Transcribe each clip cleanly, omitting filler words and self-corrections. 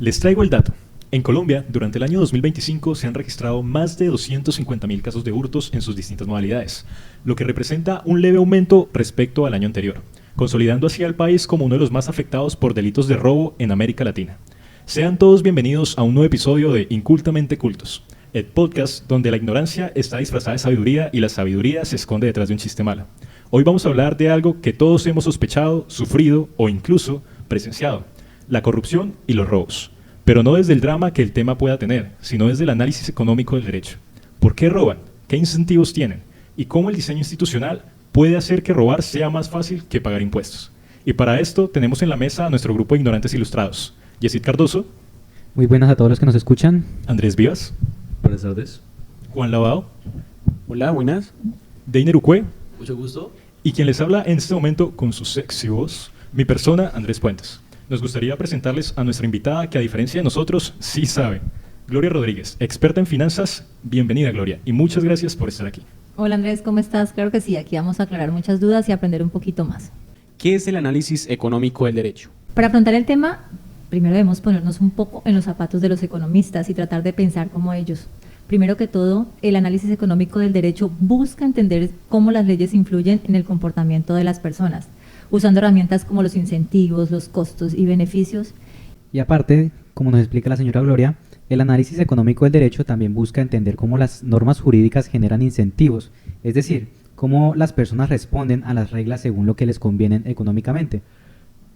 Les traigo el dato. En Colombia, durante el año 2025 se han registrado más de 250.000 casos de hurtos en sus distintas modalidades, lo que representa un leve aumento respecto al año anterior, consolidando así al país como uno de los más afectados por delitos de robo en América Latina. Sean todos bienvenidos a un nuevo episodio de Incultamente Cultos, el podcast donde la ignorancia está disfrazada de sabiduría y la sabiduría se esconde detrás de un chiste malo. Hoy vamos a hablar de algo que todos hemos sospechado, sufrido o incluso presenciado: la corrupción y los robos. Pero no desde el drama que el tema pueda tener, sino desde el análisis económico del derecho. ¿Por qué roban? ¿Qué incentivos tienen? ¿Y cómo el diseño institucional puede hacer que robar sea más fácil que pagar impuestos? Y para esto tenemos en la mesa a nuestro grupo de ignorantes ilustrados: Yesid Cardoso. Muy buenas a todos los que nos escuchan. Andrés Vivas. Buenas tardes. Juan Lavado. Hola, buenas. Deiner Ucue. Mucho gusto. Y quien les habla en este momento con su sexy voz, mi persona, Andrés Puentes. Nos gustaría presentarles a nuestra invitada que, a diferencia de nosotros, sí sabe. Gloria Rodríguez, experta en finanzas. Bienvenida, Gloria, y muchas gracias por estar aquí. Hola Andrés, ¿cómo estás? Claro que sí, aquí vamos a aclarar muchas dudas y aprender un poquito más. ¿Qué es el análisis económico del derecho? Para afrontar el tema, primero debemos ponernos un poco en los zapatos de los economistas y tratar de pensar como ellos. Primero que todo, el análisis económico del derecho busca entender cómo las leyes influyen en el comportamiento de las personas, usando herramientas como los incentivos, los costos y beneficios. Y aparte, como nos explica la señora Gloria, el análisis económico del derecho también busca entender cómo las normas jurídicas generan incentivos, es decir, cómo las personas responden a las reglas según lo que les conviene económicamente.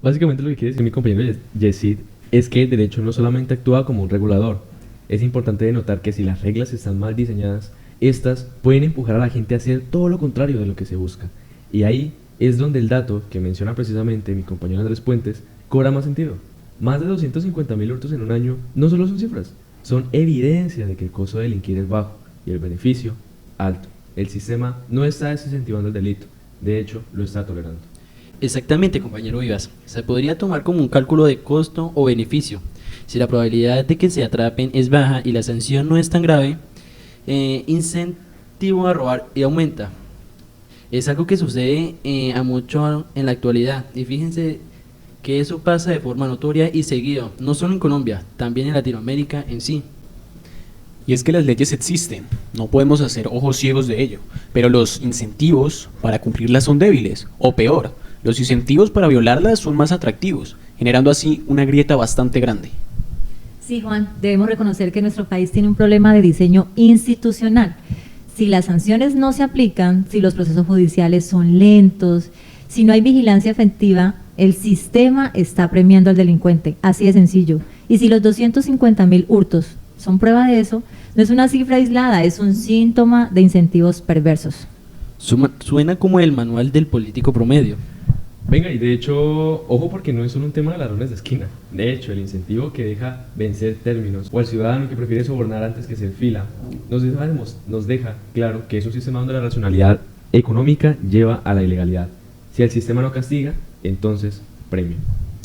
Básicamente lo que quiere decir mi compañero Yesid es que el derecho no solamente actúa como un regulador. Es importante denotar que si las reglas están mal diseñadas, estas pueden empujar a la gente a hacer todo lo contrario de lo que se busca. Y ahí es donde el dato que menciona precisamente mi compañero Andrés Puentes cobra más sentido. Más de 250.000 hurtos en un año no solo son cifras, son evidencia de que el costo de delinquir es bajo y el beneficio alto. El sistema no está desincentivando el delito, de hecho lo está tolerando. Exactamente, compañero Vivas. Se podría tomar como un cálculo de costo o beneficio. Si la probabilidad de que se atrapen es baja y la sanción no es tan grave, incentivo a robar y aumenta. Es algo que sucede a mucho en la actualidad, y fíjense que eso pasa de forma notoria y seguido, no solo en Colombia, también en Latinoamérica en sí. Y es que las leyes existen, no podemos hacer ojos ciegos de ello, pero los incentivos para cumplirlas son débiles, o peor, los incentivos para violarlas son más atractivos, generando así una grieta bastante grande. Sí, Juan, debemos reconocer que nuestro país tiene un problema de diseño institucional. Si las sanciones no se aplican, si los procesos judiciales son lentos, si no hay vigilancia efectiva, el sistema está premiando al delincuente, así de sencillo. Y si los 250.000 hurtos son prueba de eso, no es una cifra aislada, es un síntoma de incentivos perversos. Suena como el manual del político promedio. Venga, y de hecho, ojo, porque no es solo un tema de ladrones de esquina. De hecho, el incentivo que deja vencer términos o al ciudadano que prefiere sobornar antes que hacer fila nos deja claro que es un sistema donde la racionalidad económica lleva a la ilegalidad. Si el sistema no castiga, entonces premia.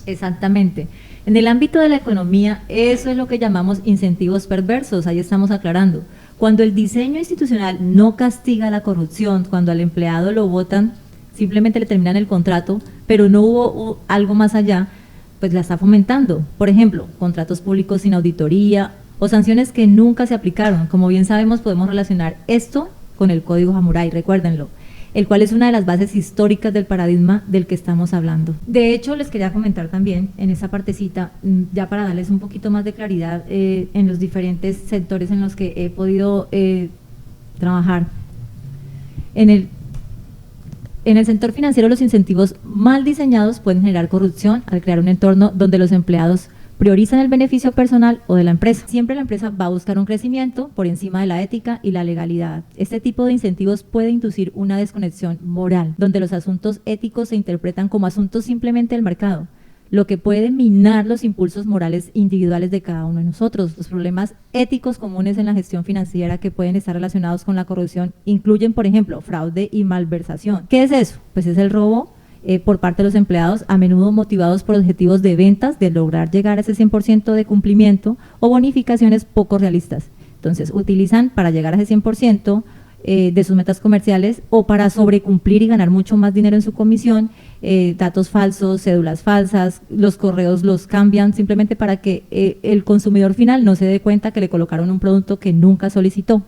Exactamente. En el ámbito de la economía, eso es lo que llamamos incentivos perversos, ahí estamos aclarando. Cuando el diseño institucional no castiga la corrupción, cuando al empleado lo botan, simplemente le terminan el contrato, pero no hubo algo más allá, pues la está fomentando. Por ejemplo, contratos públicos sin auditoría o sanciones que nunca se aplicaron. Como bien sabemos, podemos relacionar esto con el Código Hammurabi, recuérdenlo, el cual es una de las bases históricas del paradigma del que estamos hablando. De hecho, les quería comentar también en esa partecita, ya para darles un poquito más de claridad en los diferentes sectores en los que he podido trabajar. En el sector financiero, los incentivos mal diseñados pueden generar corrupción al crear un entorno donde los empleados priorizan el beneficio personal o de la empresa. Siempre la empresa va a buscar un crecimiento por encima de la ética y la legalidad. Este tipo de incentivos puede inducir una desconexión moral, donde los asuntos éticos se interpretan como asuntos simplemente del mercado, lo que puede minar los impulsos morales individuales de cada uno de nosotros. Los problemas éticos comunes en la gestión financiera que pueden estar relacionados con la corrupción incluyen, por ejemplo, fraude y malversación. ¿Qué es eso? Pues es el robo por parte de los empleados, a menudo motivados por objetivos de ventas, de lograr llegar a ese 100% de cumplimiento o bonificaciones poco realistas. Entonces, utilizan para llegar a ese 100% de sus metas comerciales o para sobrecumplir y ganar mucho más dinero en su comisión, datos falsos, cédulas falsas, los correos los cambian simplemente para que el consumidor final no se dé cuenta que le colocaron un producto que nunca solicitó.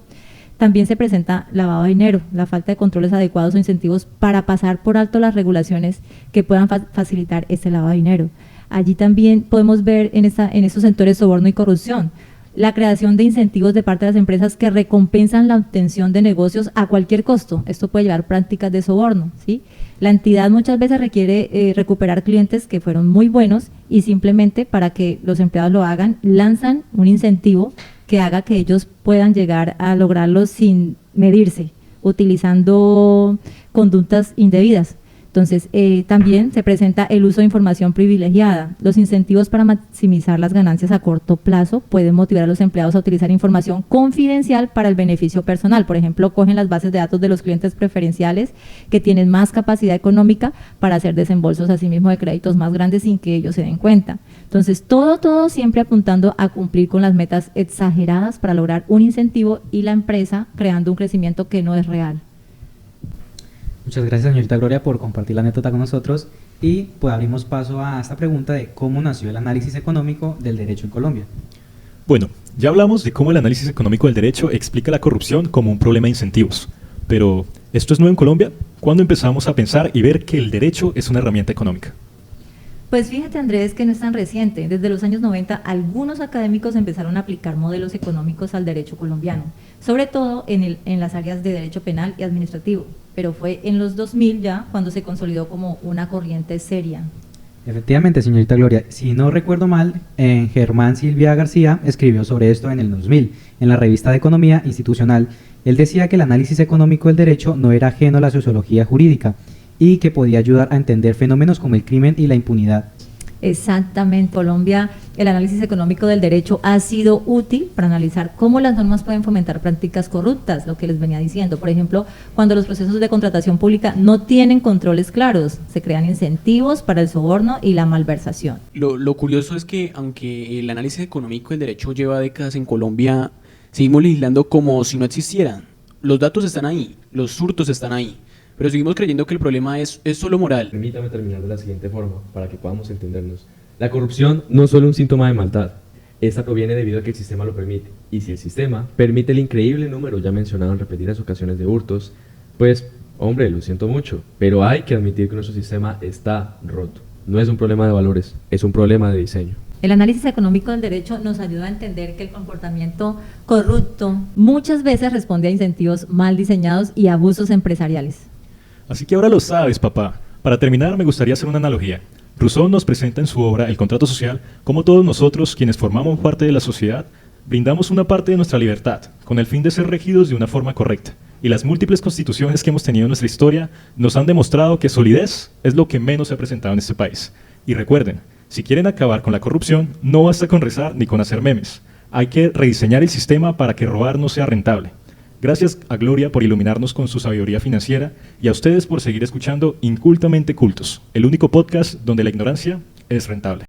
También se presenta lavado de dinero, la falta de controles adecuados o incentivos para pasar por alto las regulaciones que puedan facilitar este lavado de dinero. Allí también podemos ver en esos sectores soborno y corrupción, la creación de incentivos de parte de las empresas que recompensan la obtención de negocios a cualquier costo. Esto puede llevar prácticas de soborno, ¿sí? La entidad muchas veces requiere recuperar clientes que fueron muy buenos y simplemente para que los empleados lo hagan, lanzan un incentivo que haga que ellos puedan llegar a lograrlo sin medirse, utilizando conductas indebidas. Entonces, también se presenta el uso de información privilegiada. Los incentivos para maximizar las ganancias a corto plazo pueden motivar a los empleados a utilizar información confidencial para el beneficio personal. Por ejemplo, cogen las bases de datos de los clientes preferenciales que tienen más capacidad económica para hacer desembolsos a sí mismos de créditos más grandes sin que ellos se den cuenta. Entonces, todo siempre apuntando a cumplir con las metas exageradas para lograr un incentivo y la empresa creando un crecimiento que no es real. Muchas gracias, señorita Gloria, por compartir la anécdota con nosotros y pues abrimos paso a esta pregunta de cómo nació el análisis económico del derecho en Colombia. Bueno, ya hablamos de cómo el análisis económico del derecho explica la corrupción como un problema de incentivos. Pero, ¿esto es nuevo en Colombia? ¿Cuándo empezamos a pensar y ver que el derecho es una herramienta económica? Pues fíjate, Andrés, que no es tan reciente. Desde los años 90, algunos académicos empezaron a aplicar modelos económicos al derecho colombiano, sobre todo en las áreas de derecho penal y administrativo. Pero fue en los 2000 ya cuando se consolidó como una corriente seria. Efectivamente, señorita Gloria, si no recuerdo mal, Germán Silvia García escribió sobre esto en el 2000, en la revista de Economía Institucional. Él decía que el análisis económico del derecho no era ajeno a la sociología jurídica y que podía ayudar a entender fenómenos como el crimen y la impunidad. Exactamente, Colombia, el análisis económico del derecho ha sido útil para analizar cómo las normas pueden fomentar prácticas corruptas, lo que les venía diciendo. Por ejemplo, cuando los procesos de contratación pública no tienen controles claros, se crean incentivos para el soborno y la malversación. Lo curioso es que, aunque el análisis económico del derecho lleva décadas en Colombia, seguimos legislando como si no existieran. Los datos están ahí, los hurtos están ahí, pero seguimos creyendo que el problema es solo moral. Permítame terminar de la siguiente forma, para que podamos entendernos. La corrupción no es solo un síntoma de maldad. Esta proviene debido a que el sistema lo permite. Y si el sistema permite el increíble número ya mencionado en repetidas ocasiones de hurtos, pues, hombre, lo siento mucho, pero hay que admitir que nuestro sistema está roto. No es un problema de valores, es un problema de diseño. El análisis económico del derecho nos ayuda a entender que el comportamiento corrupto muchas veces responde a incentivos mal diseñados y abusos empresariales. Así que ahora lo sabes, papá. Para terminar, me gustaría hacer una analogía. Rousseau nos presenta en su obra El contrato social cómo todos nosotros, quienes formamos parte de la sociedad, brindamos una parte de nuestra libertad, con el fin de ser regidos de una forma correcta. Y las múltiples constituciones que hemos tenido en nuestra historia nos han demostrado que solidez es lo que menos se ha presentado en este país. Y recuerden, si quieren acabar con la corrupción, no basta con rezar ni con hacer memes. Hay que rediseñar el sistema para que robar no sea rentable. Gracias a Gloria por iluminarnos con su sabiduría financiera y a ustedes por seguir escuchando Incultamente Cultos, el único podcast donde la ignorancia es rentable.